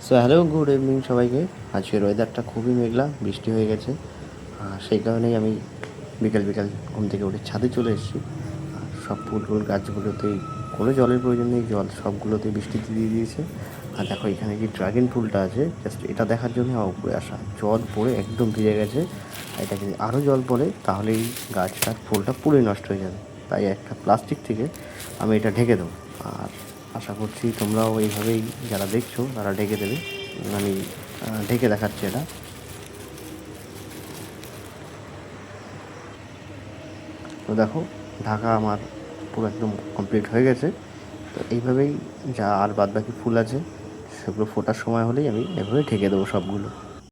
So hello, good evening সবাইকে। আজকের ওয়েদারটা খুবই মেঘলা, বৃষ্টি হয়ে গেছে। সেই কারণেই আমি বিকাল বিকাল ঘুম থেকে উঠে ছাদে চলে এসেছি। আর সব ফুল ফুল গাছগুলোতেই কোনো জলের প্রয়োজন নেই, জল সবগুলোতেই বৃষ্টিতে দিয়ে দিয়েছে। আর দেখো এখানে যে ড্রাগন ফুলটা আছে, জাস্ট এটা দেখার জন্য আমার উপরে আসা। জল পড়ে একদম ভিজে গেছে। এটা যদি আরও জল পড়ে তাহলে এই গাছটার ফুলটা পুরোই নষ্ট হয়ে যাবে। তাই একটা প্লাস্টিক থেকে আমি এটা ঢেকে দেবো। আর আশা করছি তোমরাও এইভাবেই যারা দেখছো তারা ঢেকে দেবে। আমি ঢেকে দেখাচ্ছি এটা। তো দেখো, ঢাকা আমার পুরো একদম কমপ্লিট হয়ে গেছে। তো এইভাবেই যা আর বাদ বাকি ফুল আছে সেগুলো ফোটার সময় হলেই আমি এভাবে ঢেকে দেবো সবগুলো।